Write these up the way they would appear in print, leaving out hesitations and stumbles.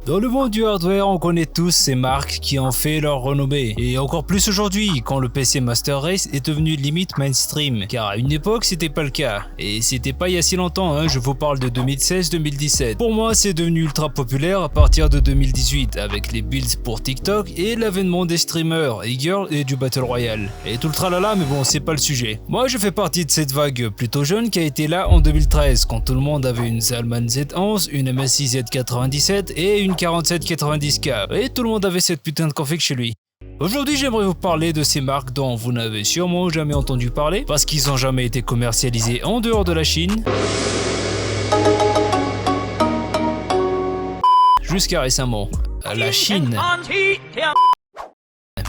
Dans le monde du hardware, on connaît tous ces marques qui ont fait leur renommée. Et encore plus aujourd'hui, quand le PC Master Race est devenu limite mainstream. Car à une époque, c'était pas le cas. Et c'était pas il y a si longtemps, je vous parle de 2016-2017. Pour moi, c'est devenu ultra populaire à partir de 2018, avec les builds pour TikTok et l'avènement des streamers, e-girl et du Battle Royale. Et tout le tralala, mais bon, c'est pas le sujet. Moi, je fais partie de cette vague plutôt jeune qui a été là en 2013, quand tout le monde avait une Zalman Z11, une MSI Z97 et une 4790K, et tout le monde avait cette putain de config chez lui. Aujourd'hui, j'aimerais vous parler de ces marques dont vous n'avez sûrement jamais entendu parler, parce qu'ils n'ont jamais été commercialisés en dehors de la Chine. Jusqu'à récemment. La Chine.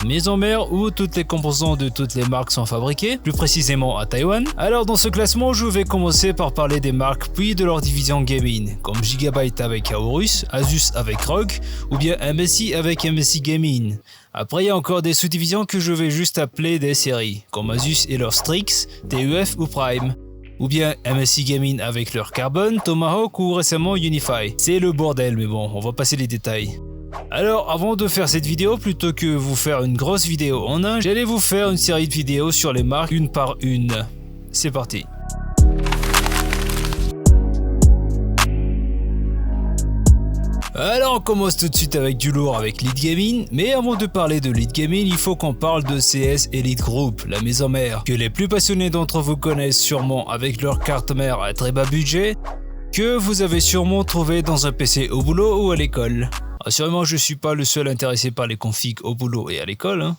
Maison mère où toutes les composants de toutes les marques sont fabriqués, plus précisément à Taïwan. Alors dans ce classement, je vais commencer par parler des marques puis de leur division gaming, comme Gigabyte avec Aorus, Asus avec ROG, ou bien MSI avec MSI Gaming. Après il y a encore des sous-divisions que je vais juste appeler des séries, comme Asus et leur Strix, TUF ou Prime. Ou bien MSI Gaming avec leur Carbon, Tomahawk ou récemment Unify. C'est le bordel, mais bon, on va passer les détails. Alors avant de faire cette vidéo, plutôt que vous faire une grosse vidéo en un, j'allais vous faire une série de vidéos sur les marques une par une. C'est parti. Alors on commence tout de suite avec du lourd avec Lead Gaming, mais avant de parler de Lead Gaming, il faut qu'on parle de CS Elite Group, la maison mère, que les plus passionnés d'entre vous connaissent sûrement avec leur carte mère à très bas budget, que vous avez sûrement trouvé dans un PC au boulot ou à l'école. Assurément, je suis pas le seul intéressé par les configs au boulot et à l'école.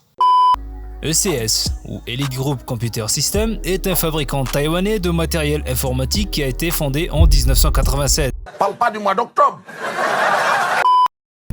ECS, ou Elite Group Computer System, est un fabricant taïwanais de matériel informatique qui a été fondé en 1987. Parle pas du mois d'octobre.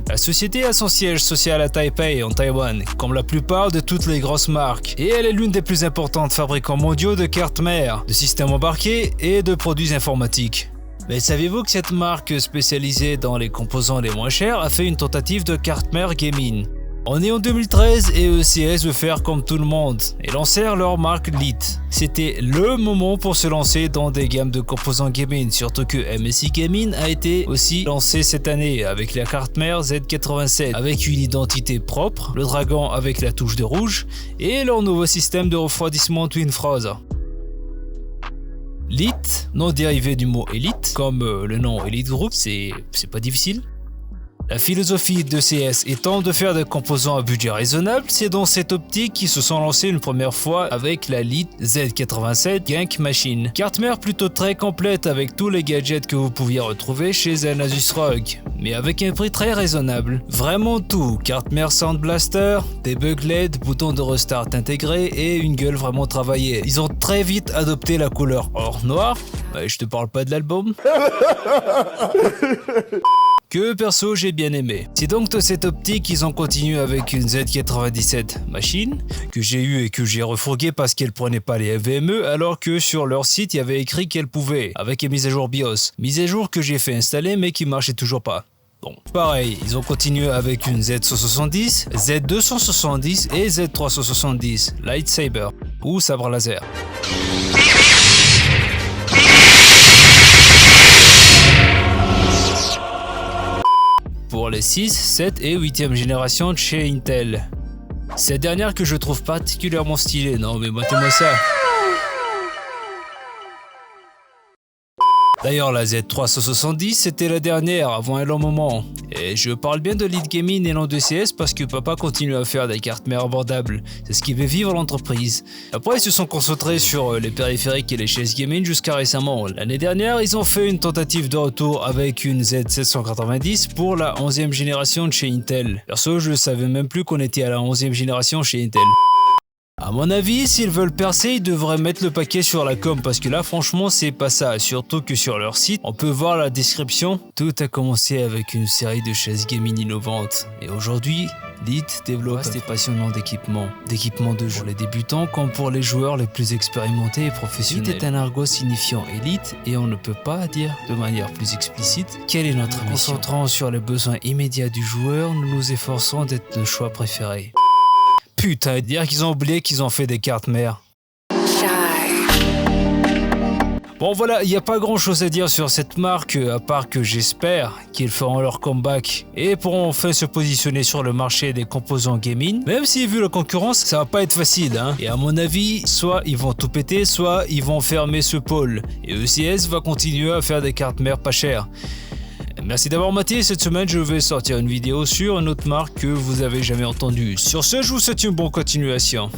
La société a son siège social à Taipei, en Taïwan, comme la plupart de toutes les grosses marques, et elle est l'une des plus importantes fabricants mondiaux de cartes mères, de systèmes embarqués et de produits informatiques. Mais saviez-vous que cette marque spécialisée dans les composants les moins chers a fait une tentative de carte mère gaming? On est en 2013 et ECS veut faire comme tout le monde et lancèrent leur marque Lite. C'était le moment pour se lancer dans des gammes de composants gaming, surtout que MSI Gaming a été aussi lancé cette année avec la carte mère Z87 avec une identité propre, le dragon avec la touche de rouge et leur nouveau système de refroidissement Twin Frost. Lite, nom dérivé du mot Elite, comme le nom Elite Group, c'est pas difficile. La philosophie de CS étant de faire des composants à budget raisonnable, c'est dans cette optique qu'ils se sont lancés une première fois avec la Lite Z87 Gank Machine. Carte mère plutôt très complète avec tous les gadgets que vous pouviez retrouver chez un Asus ROG, mais avec un prix très raisonnable. Vraiment tout, carte mère Sound Blaster, des bugs LED, bouton de restart intégré et une gueule vraiment travaillée. Ils ont très vite adopté la couleur or noir, je te parle pas de l'album. Que perso j'ai bien aimé. C'est donc de cette optique qu'ils ont continué avec une Z97 machine que j'ai eu et que j'ai refourgué parce qu'elle prenait pas les NVMe alors que sur leur site il y avait écrit qu'elle pouvait avec une mise à jour BIOS. Mise à jour que j'ai fait installer mais qui marchait toujours pas. Bon, pareil, ils ont continué avec une Z170, Z270 et Z370 Lightsaber ou sabre laser. Pour les 6, 7 et 8e génération de chez Intel. Cette dernière que je trouve particulièrement stylée, non mais matez-moi ça. D'ailleurs la Z370 c'était la dernière avant un long moment. Et je parle bien de Lead Gaming et non de CS parce que papa continue à faire des cartes mères abordables. C'est ce qui fait vivre l'entreprise. Après ils se sont concentrés sur les périphériques et les chaises gaming jusqu'à récemment. L'année dernière ils ont fait une tentative de retour avec une Z790 pour la 11e génération de chez Intel. Perso je savais même plus qu'on était à la 11e génération chez Intel. À mon avis, s'ils veulent percer, ils devraient mettre le paquet sur la com parce que là franchement c'est pas ça, surtout que sur leur site, on peut voir la description. Tout a commencé avec une série de chaises gaming innovantes et aujourd'hui, Lite développe des passionnants d'équipements de jeu pour les débutants comme pour les joueurs les plus expérimentés et professionnels. Lite est un argot signifiant élite et on ne peut pas dire de manière plus explicite quelle est notre mission. Concentrant sur les besoins immédiats du joueur, nous nous efforçons d'être le choix préféré. Putain, dire qu'ils ont oublié qu'ils ont fait des cartes mères. Bon voilà, il n'y a pas grand chose à dire sur cette marque, à part que j'espère qu'ils feront leur comeback et pourront enfin se positionner sur le marché des composants gaming. Même si vu la concurrence, ça va pas être facile, hein. Et à mon avis, soit ils vont tout péter, soit ils vont fermer ce pôle. Et ECS va continuer à faire des cartes mères pas chères. Merci d'avoir maté. Cette semaine, je vais sortir une vidéo sur une autre marque que vous avez jamais entendue. Sur ce, je vous souhaite une bonne continuation.